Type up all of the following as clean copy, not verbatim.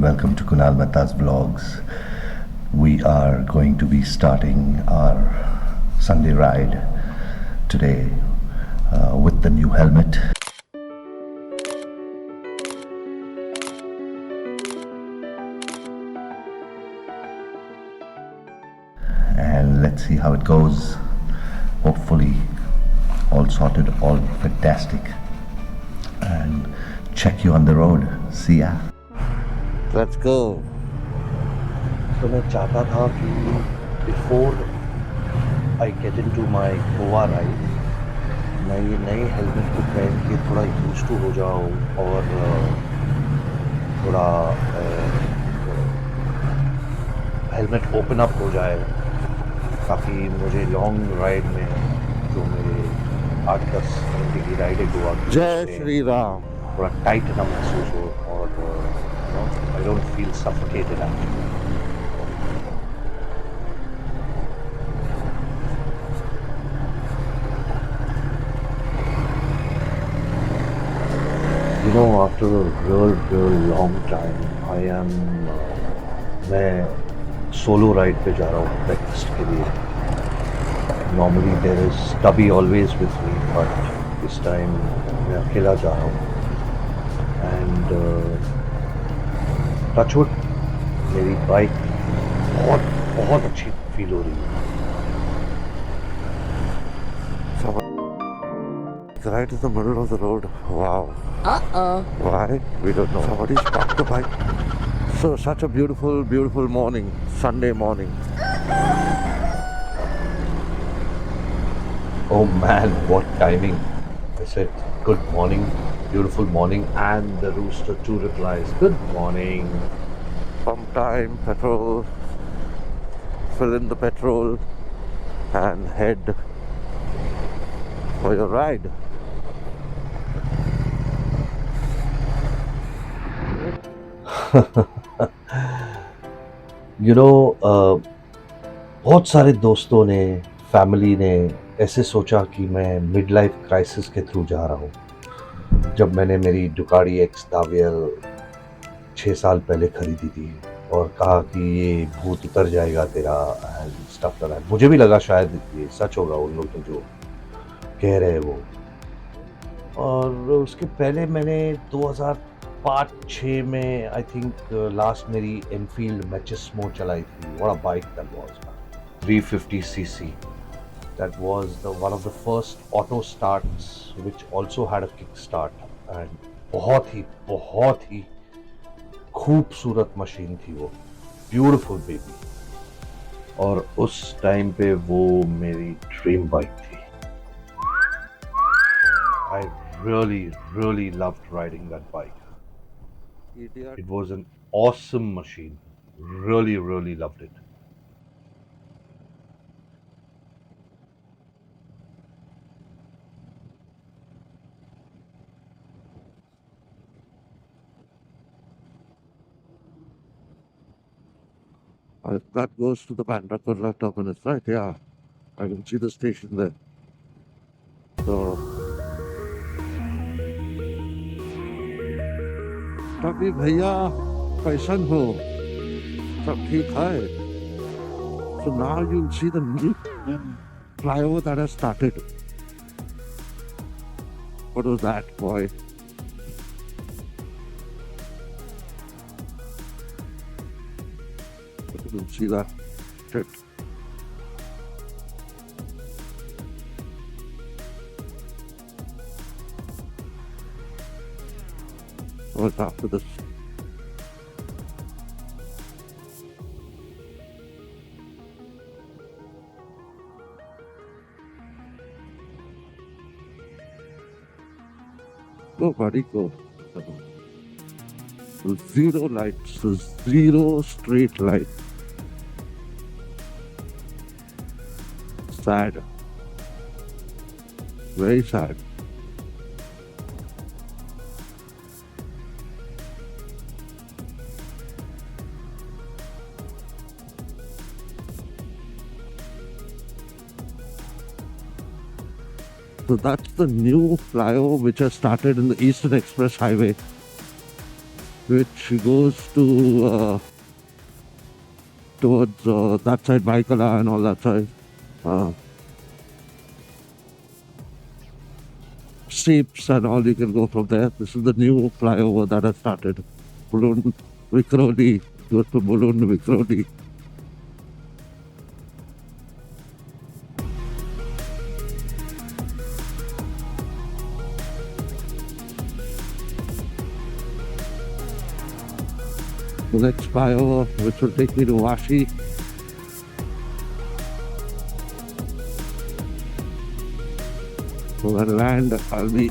welcome to Kunal Metta's vlogs. We are going to be starting our Sunday ride today with the new helmet. And let's see how it goes. Hopefully all sorted, all fantastic. And check you on the road. See ya. Let's go. तो मैं चाहता था कि before I get into my Goa ride मैं ये नए helmet को पहन के थोड़ा यूज टू हो जाऊँ और थोड़ा हेलमेट ओपन अप हो जाए ताकि मुझे लॉन्ग राइड में जो मेरे 8-10 घंटे की राइड है गोवा की जय श्री राम। थोड़ा टाइट ना महसूस हो और I don't feel suffocated actually. You know, after a real long time, I am मैं सोलो राइड पे जा रहा हूँ ब्रेकफास्ट के लिए. Normally there is Stubby always with me, but this time मैं अकेला जा रहा हूँ. And टचवुड मेरी बाइक बहुत अच्छी फील हो रही है. Right in the middle of the road. Wow. Why? We don't know. Somebody's parked the bike. So such a beautiful morning. Sunday morning. Oh man, what timing. I said good morning, beautiful morning, and the rooster too replies good morning. Pump time, petrol. Fill in the petrol and head for your ride. You know, बहुत सारे दोस्तों ने, family ने ऐसे सोचा कि मैं mid life crisis के थ्रू जा रहा हूँ जब मैंने मेरी डुकाडी एक्स दावियल 6 साल पहले खरीदी थी और कहा कि ये भूत उतर जाएगा तेरा एंड स्टफ लाइक दैट. मुझे भी लगा शायद ये सच होगा उन लोग जो कह रहे हैं वो. और उसके पहले मैंने 2005-6 में आई थिंक लास्ट मेरी एनफील्ड मैचेस्मो चलाई थी. What a bike that was. 350cc. That was one of the first auto starts which also had a kickstart and बहुत ही खूबसूरत मशीन थी वो. Beautiful baby. और उस टाइम पे वो मेरी ड्रीम बाइक थी. I really loved riding that bike. Idiot. It was an awesome machine. Really loved it. That goes to the Bandra Kurla terminus, right? Yeah. I can see the station there. So, तभी भैया कैसन हो? सब ठीक है? So now you'll see the new flyover that has started. What was that, boy? I couldn't see that. Shit. What's after this? Go, buddy, go. Zero lights, zero street light. Sad. Very sad. So that's the new flyover which has started in the Eastern Express Highway. which goes to towards that side, Baikala and all that side. Uh, Seeps and all, you can go from there. This is the new flyover that has started. Balloon Vikroli, goes to Balloon Vikroli. The next flyover, which will take me to Vashi. So when I land, I'll be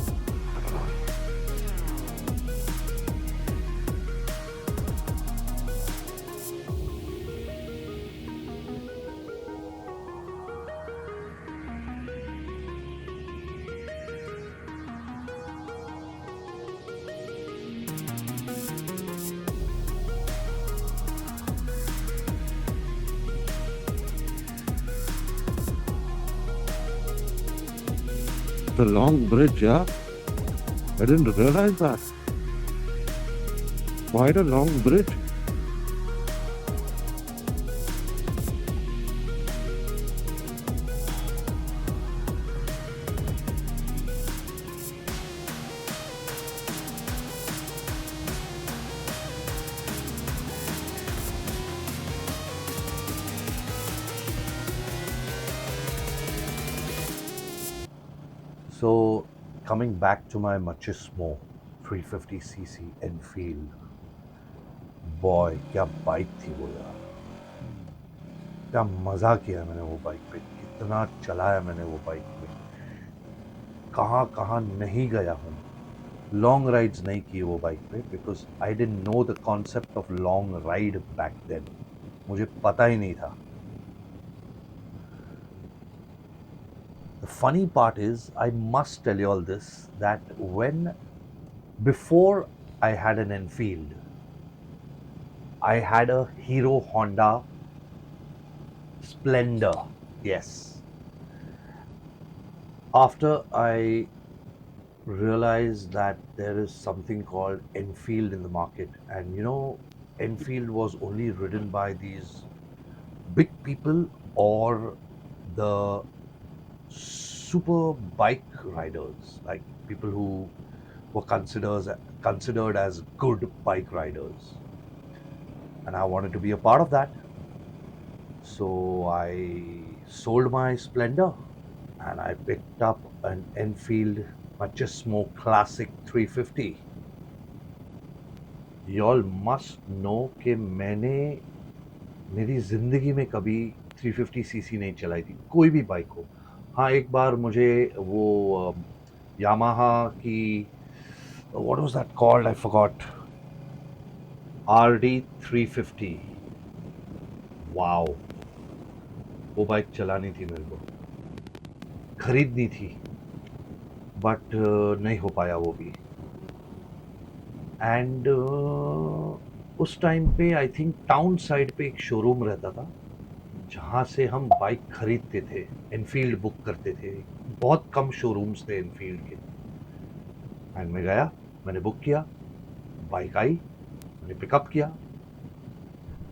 the long bridge, yeah? I didn't realize that. Quite a long bridge. So, coming back to my Machismo 350cc Enfield, boy क्या bike थी वो यार, क्या मज़ा किया मैंने वो bike पे, कितना चलाया मैंने वो बाइक पे, कहाँ कहाँ नहीं गया हूँ, लॉन्ग राइड्स नहीं की वो बाइक पे, because I didn't know the concept of long ride back then, मुझे पता ही नहीं था. The funny part is, I must tell you all this, that before I had an Enfield, I had a Hero Honda Splendor, yes. After I realized that there is something called Enfield in the market, and Enfield was only ridden by these big people or the super bike riders, like people who were considered as good bike riders, and I wanted to be a part of that. So I sold my Splendor and I picked up an Enfield Machismo Classic 350. Y'all must know कि मैंने मेरी ज़िंदगी में कभी 350cc नहीं चलाई थी, कोई भी बाइक हो. हाँ, एक बार मुझे वो यामाहा की, what was that called, I forgot, RD 350, wow, वो बाइक चलानी थी मेरे को, खरीदनी थी, बट नहीं हो पाया वो भी. एंड उस टाइम पे आई थिंक टाउन साइड पे एक शोरूम रहता था जहाँ से हम बाइक खरीदते थे, एनफील्ड बुक करते थे. बहुत कम शोरूम्स थे एनफील्ड के. एंड मैं गया, मैंने बुक किया, बाइक आई, मैंने पिकअप किया.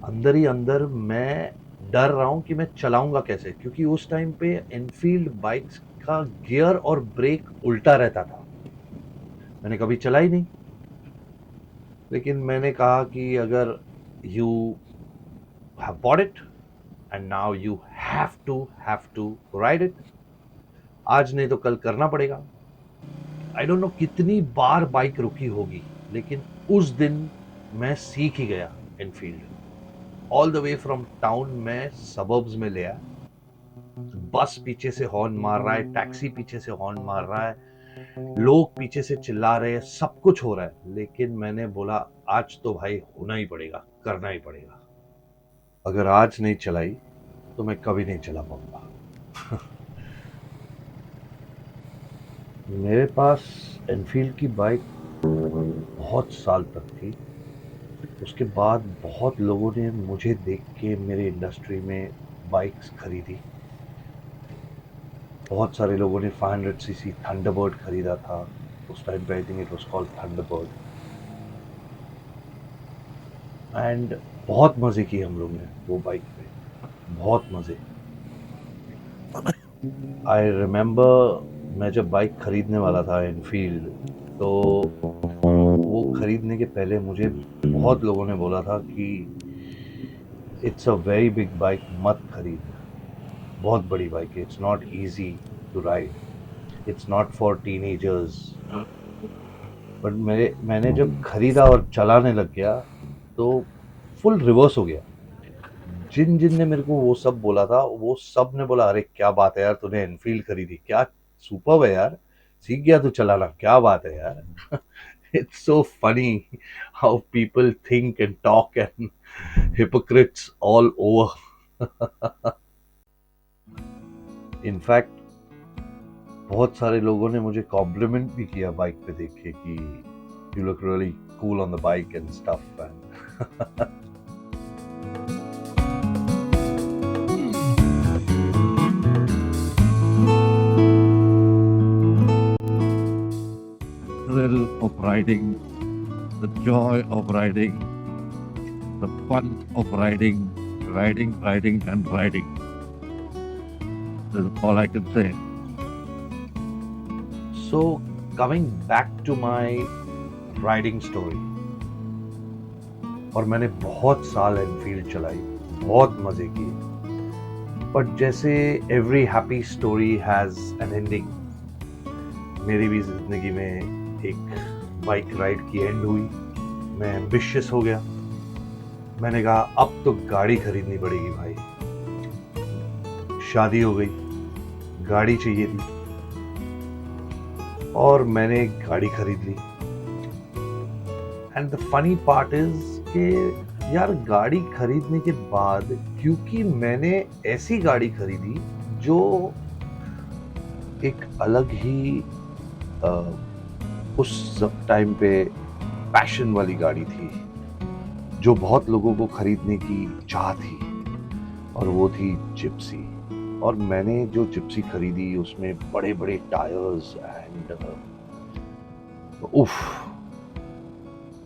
अंदर ही अंदर मैं डर रहा हूँ कि मैं चलाऊंगा कैसे, क्योंकि उस टाइम पे एनफील्ड बाइक्स का गियर और ब्रेक उल्टा रहता था. मैंने कभी चलाई नहीं, लेकिन मैंने कहा कि अगर you have bought it and now you have to ride it, आज नहीं तो कल करना पड़ेगा. आई डोंट नो कितनी बार बाइक रुकी होगी, लेकिन उस दिन मैं सीख ही गया Enfield. All the way from town मैं सबर्ब्स में ले आया. बस पीछे से हॉर्न मार रहा है, टैक्सी पीछे से हॉर्न मार रहा है, लोग पीछे से चिल्ला रहे हैं, सब कुछ हो रहा है, लेकिन मैंने बोला आज तो भाई होना ही पड़ेगा, करना ही पड़ेगा. अगर आज नहीं चलाई तो मैं कभी नहीं चला पाऊंगा. मेरे पास एनफील्ड की बाइक बहुत साल तक थी. उसके बाद बहुत लोगों ने मुझे देख के मेरे इंडस्ट्री में बाइक्स खरीदी. बहुत सारे लोगों ने 500cc थंडरबर्ड खरीदा था. उस टाइम पे I think it was called Thunderbird. And बहुत मज़े किए हम लोग ने वो बाइक पे, बहुत मज़े। आई रिमेंबर मैं जब बाइक खरीदने वाला था एनफील्ड, तो वो खरीदने के पहले मुझे बहुत लोगों ने बोला था कि it's a very big bike, मत खरीद, बहुत बड़ी बाइक है, it's not easy to ride, it's not for teenagers. But मैंने जब खरीदा और चलाने लग गया तो फुल रिवर्स हो गया। जिन जिन ने मेरे को वो सब बोला था, वो सब ने बोला अरे क्या बात है यार, तूने एनफील्ड खरीदी, क्या सुपर्ब है यार, सीख गया तू चलाना, क्या बात है यार। It's so funny how people think and talk and hypocrites all over। In fact बहुत सारे लोगों ने मुझे कॉम्प्लीमेंट भी किया बाइक पे देख के कि you look really cool on the bike and stuff and thrill of riding, the joy of riding, the fun of riding, riding, and riding. That's all I can say. So coming back to my riding story, और मैंने बहुत साल Enfield चलाई, बहुत मज़े किए, but जैसे every happy story has an ending, मेरी भी ज़िंदगी में एक बाइक राइड की एंड हुई। मैं एम्बिशियस हो गया, मैंने कहा अब तो गाड़ी खरीदनी पड़ेगी भाई। शादी हो गई, गाड़ी चाहिए थी, और मैंने एक गाड़ी खरीद ली। And the funny part is कि यार गाड़ी खरीदने के बाद, क्योंकि मैंने ऐसी गाड़ी खरीदी जो एक अलग ही उस टाइम पे पैशन वाली गाड़ी थी, जो बहुत लोगों को खरीदने की चाह थी, और वो थी जिप्सी। और मैंने जो जिप्सी खरीदी उसमें बड़े बड़े टायर्स एंड उफ,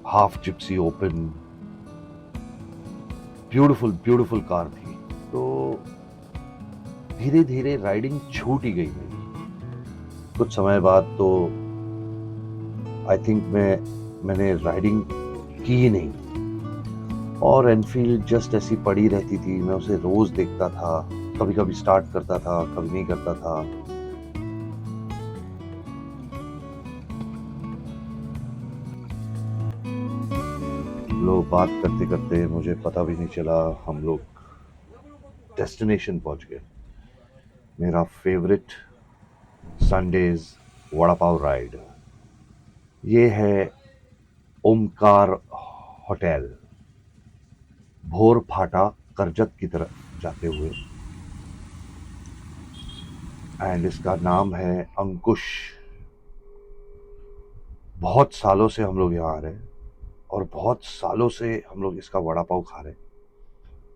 half Gypsy open, beautiful beautiful car थी। तो धीरे धीरे राइडिंग छूट ही गई मेरी। कुछ समय बाद तो आई थिंक मैंने राइडिंग की ही नहीं, और एनफील्ड जस्ट ऐसी पड़ी रहती थी। मैं उसे रोज देखता था, कभी कभी स्टार्ट करता था, कभी नहीं करता था। लोग बात करते करते मुझे पता भी नहीं चला, हम लोग डेस्टिनेशन पहुंच गए। मेरा favourite Sundays vada pav ride, ये है ओमकार होटल, भोर फाटा करजत की तरफ जाते हुए, एंड इसका नाम है अंकुश। बहुत सालों से हम लोग यहाँ आ रहे हैं, और बहुत सालों से हम लोग इसका वड़ा पाव खा रहे हैं।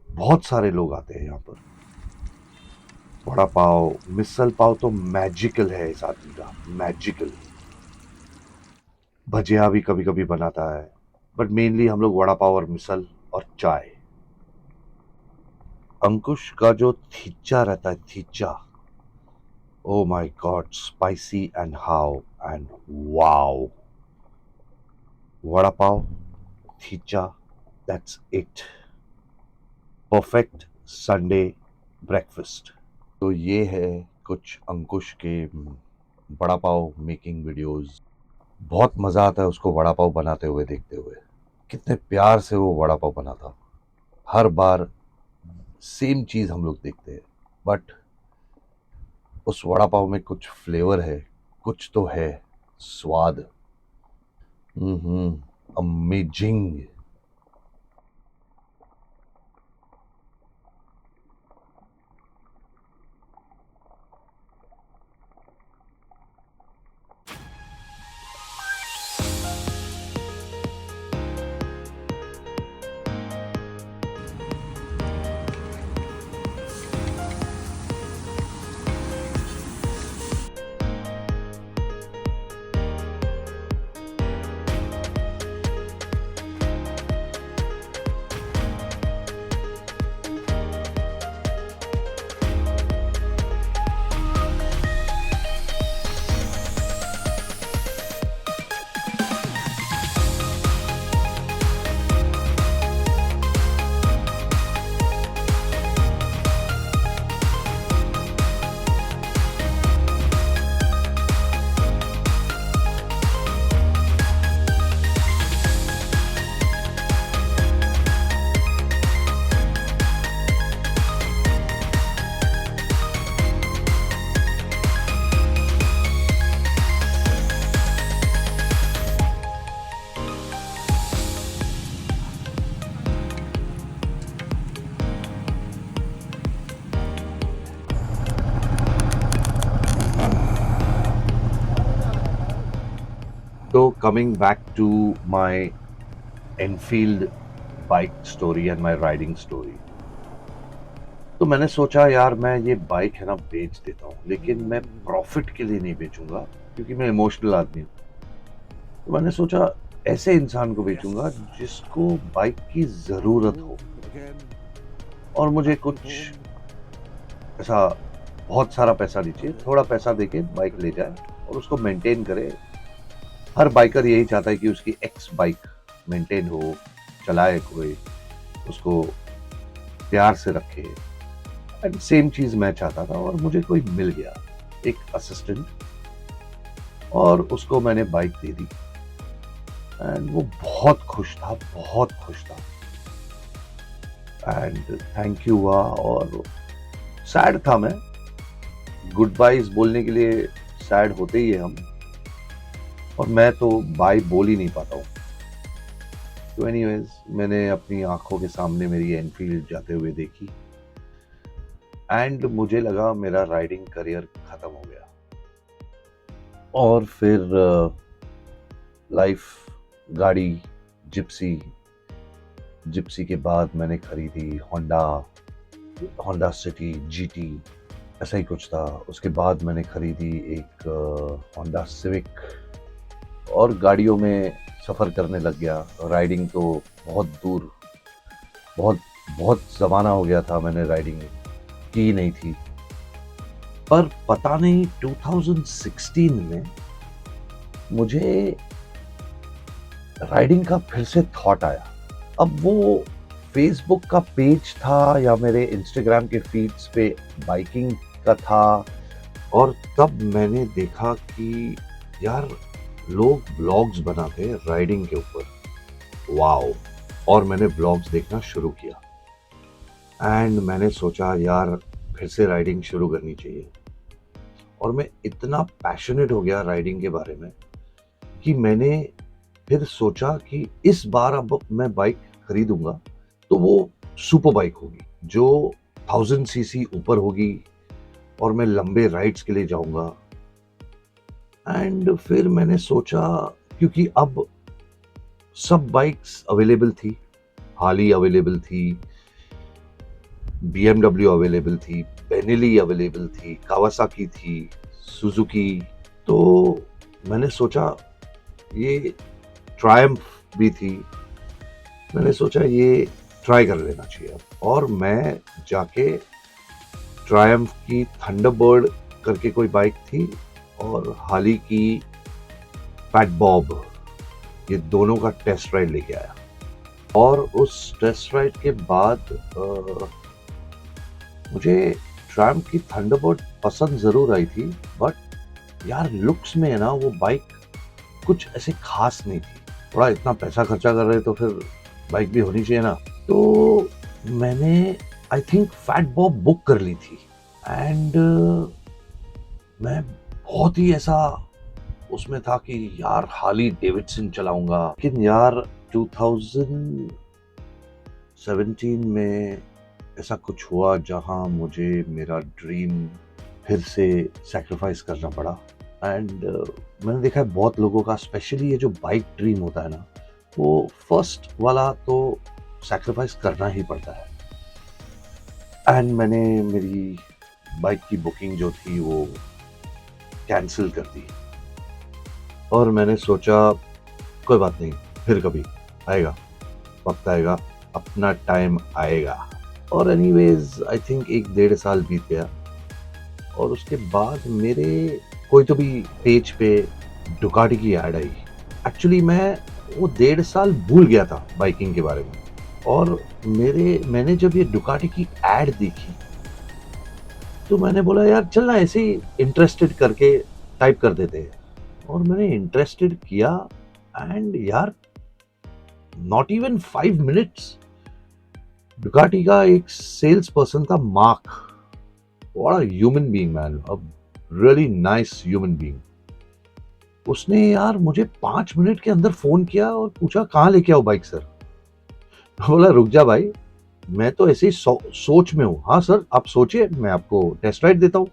बहुत सारे लोग आते हैं यहाँ पर। वड़ा पाव, मिसल पाव तो मैजिकल है इस आदमी का, मैजिकल। भजिया भी कभी कभी बनाता है, बट मेनली हम लोग वड़ा पाव और मिसल और चाय। अंकुश का जो थीचा रहता है, थीचा, oh my god, spicy and how and wow. Vada pav, thicha, that's it. Perfect Sunday breakfast. तो ये है कुछ अंकुश के वड़ा पाव मेकिंग वीडियोस। बहुत मज़ा आता है उसको वड़ा पाव बनाते हुए देखते हुए। कितने प्यार से वो वड़ा पाव बनाता। हर बार सेम चीज़ हम लोग देखते हैं, बट उस वड़ा पाव में कुछ फ्लेवर है, कुछ तो है, स्वाद। अमेजिंग। तो coming back to my Enfield bike story and my riding story, तो मैंने सोचा यार मैं ये बाइक है ना बेच देता हूँ, लेकिन मैं प्रॉफिट के लिए नहीं बेचूंगा क्योंकि मैं इमोशनल आदमी हूँ। तो मैंने सोचा ऐसे इंसान को बेचूंगा जिसको बाइक की जरूरत हो और मुझे कुछ ऐसा बहुत सारा पैसा नहीं चाहिए, थोड़ा पैसा देके बाइक ले जाए और उसको मेंटेन करे। हर बाइकर यही चाहता है कि उसकी एक्स बाइक मेंटेन हो, चलाए कोई, उसको प्यार से रखे। एंड सेम चीज मैं चाहता था और मुझे कोई मिल गया, एक असिस्टेंट, और उसको मैंने बाइक दे दी एंड वो बहुत खुश था, बहुत खुश था। एंड थैंक यू हुआ और सैड था मैं, गुड बाइज बोलने के लिए सैड होते ही है हम, और मैं तो बाय बोल ही नहीं पाता हूँ। तो एनीवेज मैंने अपनी आंखों के सामने मेरी एनफील्ड जाते हुए देखी एंड मुझे लगा मेरा राइडिंग करियर खत्म हो गया। और फिर लाइफ गाड़ी जिप्सी, जिप्सी के बाद मैंने खरीदी होंडा सिटी जीटी, ऐसा ही कुछ था। उसके बाद मैंने खरीदी एक होंडा सिविक और गाड़ियों में सफ़र करने लग गया। राइडिंग तो बहुत दूर, बहुत बहुत ज़माना हो गया था मैंने राइडिंग की नहीं थी। पर पता नहीं 2016 में मुझे राइडिंग का फिर से थॉट आया। अब वो फेसबुक का पेज था या मेरे इंस्टाग्राम के फीड्स पे बाइकिंग का था, और तब मैंने देखा कि यार लोग ब्लॉग्स बनाते हैं राइडिंग के ऊपर, वाओ। और मैंने ब्लॉग्स देखना शुरू किया एंड मैंने सोचा यार फिर से राइडिंग शुरू करनी चाहिए। और मैं इतना पैशनेट हो गया राइडिंग के बारे में कि मैंने फिर सोचा कि इस बार अब मैं बाइक खरीदूंगा तो वो सुपर बाइक होगी जो 1000 सीसी ऊपर होगी और मैं लंबे राइड्स के लिए जाऊंगा। एंड फिर मैंने सोचा, क्योंकि अब सब बाइक्स अवेलेबल थी, हार्ली अवेलेबल थी, BMW अवेलेबल थी, बेनेली अवेलेबल थी, कावासाकी थी, सुजुकी। तो मैंने सोचा ये ट्रायम्फ भी थी, मैंने सोचा ये ट्राई कर लेना चाहिए। और मैं जाके ट्रायम्फ की थंडरबर्ड करके कोई बाइक थी और हार्ली की फैट बॉब, ये दोनों का टेस्ट राइड लेके आया। और उस टेस्ट राइड के बाद मुझे ट्रायम्फ की थंडरबर्ड पसंद जरूर आई थी, बट यार लुक्स में है ना वो बाइक कुछ ऐसे खास नहीं थी। थोड़ा इतना पैसा खर्चा कर रहे तो फिर बाइक भी होनी चाहिए ना। तो मैंने I think fat Bob book कर ली थी एंड मैं बहुत ही ऐसा उसमें था कि यार हार्ली डेविडसन चलाऊंगा। लेकिन यार 2017 में ऐसा कुछ हुआ जहां मुझे मेरा ड्रीम फिर से सैक्रिफाइस करना पड़ा। एंड मैंने देखा है बहुत लोगों का, स्पेशली ये जो बाइक ड्रीम होता है ना, वो फर्स्ट वाला तो सैक्रिफाइस करना ही पड़ता है। एंड मैंने मेरी बाइक की बुकिंग जो थी वो कैंसिल कर दी और मैंने सोचा कोई बात नहीं, फिर कभी आएगा, वक्त आएगा, अपना टाइम आएगा। और एनीवेज आई थिंक 1-1.5 साल बीत गया और उसके बाद मेरे कोई तो भी पेज पे डुकाटी की ऐड आई। एक्चुअली मैं वो 1.5 साल भूल गया था बाइकिंग के बारे में, और मैंने जब ये डुकाटी की ऐड देखी तो मैंने बोला यार चल ना ऐसे ही इंटरेस्टेड करके टाइप कर देते हैं। और मैंने इंटरेस्टेड किया एंड यार नॉट इवन 5 मिनट्स डुकाटी का एक सेल्स पर्सन था, mark, what a human being man, a really nice human being. उसने यार मुझे 5 मिनट के अंदर फोन किया और पूछा कहाँ लेके आओ बाइक सर। बोला रुक जा भाई, मैं तो ऐसे ही सोच में हूँ। हाँ सर आप सोचिए, मैं आपको टेस्ट राइड देता हूँ।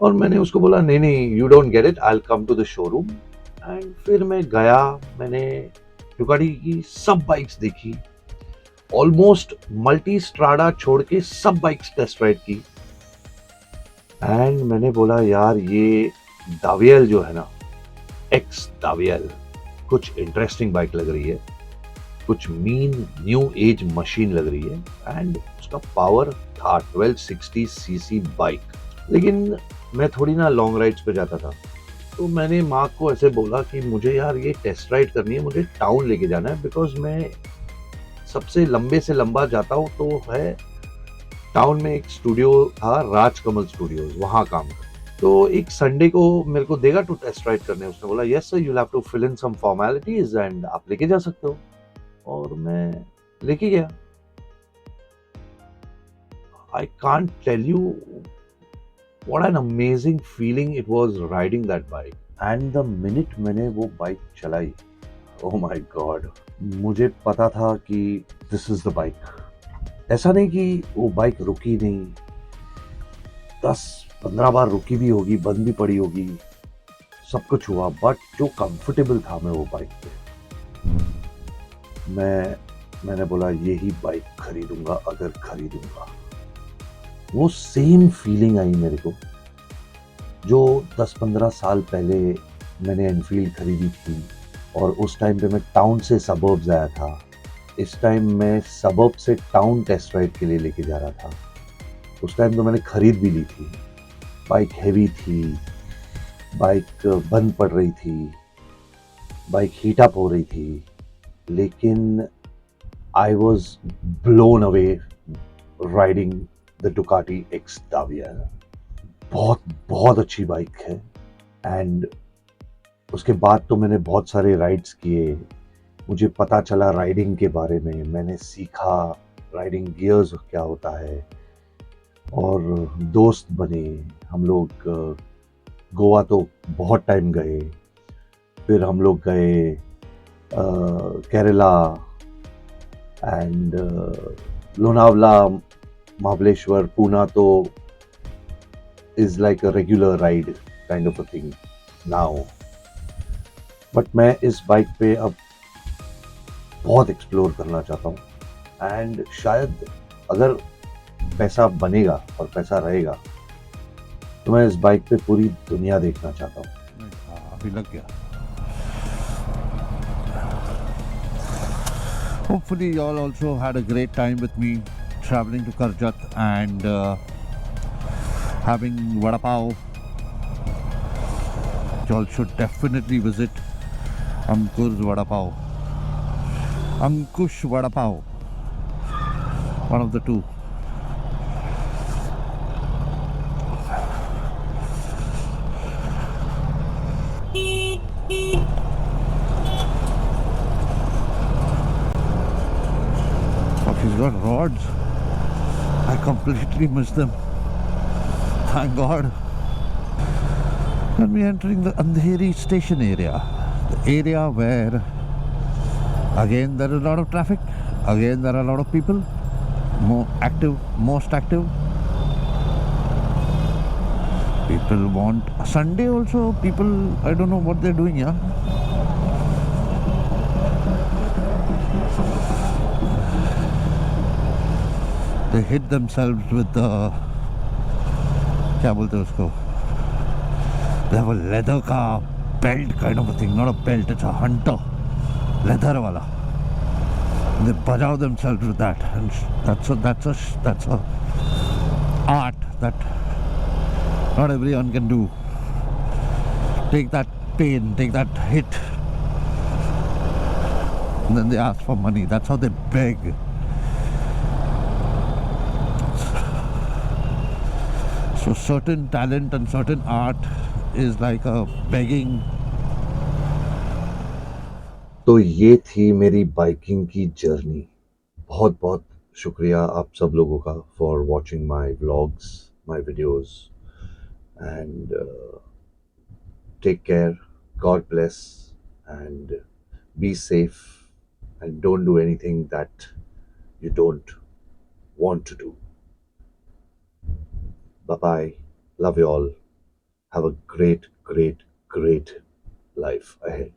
और मैंने उसको बोला नहीं नहीं, you don't get it, I will come to the showroom and फिर मैं गया, मैंने डुकाटी की सब बाइक्स देखी, ऑलमोस्ट मल्टी स्ट्राडा छोड़ के सब बाइक्स टेस्ट राइड की। एंड मैंने बोला यार ये दावियल जो है ना, एक्स दावियल, कुछ इंटरेस्टिंग बाइक लग रही है, कुछ मीन न्यू एज मशीन लग रही है। एंड उसका पावर था 1260 सीसी बाइक। लेकिन मैं थोड़ी ना लॉन्ग राइड्स पे जाता था, तो मैंने माँ को ऐसे बोला कि मुझे यार ये टेस्ट राइड करनी है, मुझे टाउन लेके जाना है, बिकॉज मैं सबसे लंबे से लंबा जाता हूँ तो है टाउन में एक स्टूडियो था, राजकमल स्टूडियोज, वहाँ काम था। तो एक संडे को मेरे को देगा टू टेस्ट राइड करने। उसने बोला yes sir, you have to fill in some formalities and आप लेके जा सकते हो। और मैं लेके गया। I can't tell you what an amazing feeling it was riding that bike. And the minute मैंने वो बाइक चलाई, ओह माय गॉड, मुझे पता था कि दिस इज द बाइक। ऐसा नहीं कि वो बाइक रुकी नहीं, 10-15 बार रुकी भी होगी, बंद भी पड़ी होगी, सब कुछ हुआ, बट जो कंफर्टेबल था मैं वो बाइक पे, मैंने बोला यही बाइक खरीदूंगा अगर खरीदूंगा। वो सेम फीलिंग आई मेरे को जो 10-15 साल पहले मैंने एनफील्ड खरीदी थी, और उस टाइम पे मैं टाउन से सबर्ब्स आया था। इस टाइम मैं सबर्ब से टाउन टेस्ट राइड के लिए लेके जा रहा था। उस टाइम तो मैंने खरीद भी ली थी। बाइक हैवी थी, बाइक बंद पड़ रही थी, बाइक हीट अप हो रही थी, लेकिन I was blown away riding the Ducati XDiavel. बहुत बहुत अच्छी बाइक है। एंड उसके बाद तो मैंने बहुत सारे राइड्स किए, मुझे पता चला राइडिंग के बारे में, मैंने सीखा राइडिंग गियर्स क्या होता है, और दोस्त बने हम लोग। गोवा तो बहुत टाइम गए, फिर हम लोग गए केरला एंड लोनावला, महाबलेश्वर, पूना तो is like a regular ride kind of a thing now. But मैं इस बाइक पे अब बहुत एक्सप्लोर करना चाहता हूँ। एंड शायद अगर पैसा बनेगा और पैसा रहेगा तो मैं इस बाइक पे पूरी दुनिया देखना चाहता हूँ। अभी लग गया। Hopefully you all also had a great time with me traveling to Karjat and having vada pav. You all should definitely visit Ankur's vada pav. Ankush vada pav. One of the two. Oh, he's got rods. I completely missed them. Thank God. When we entering the Andheri station area, the area where again there is a lot of traffic, again there are a lot of people, most active. People want Sunday also. People, I don't know what they're doing here. They hit themselves with the क्या बोलते हैं उसको, they have a leather का belt kind of a thing, not a belt, it's a hunter, leather वाला. They बजाव themselves with that, and that's a art that not everyone can do. Take that pain, take that hit, and then they ask for money. That's how they beg. So certain talent and certain art is like a begging. तो ये थी मेरी biking की journey. बहुत बहुत शुक्रिया आप सब लोगों का for watching my vlogs, my videos, and take care, God bless, and be safe, and don't do anything that you don't want to do. Bye bye. Love you all. Have a great, great, great life ahead.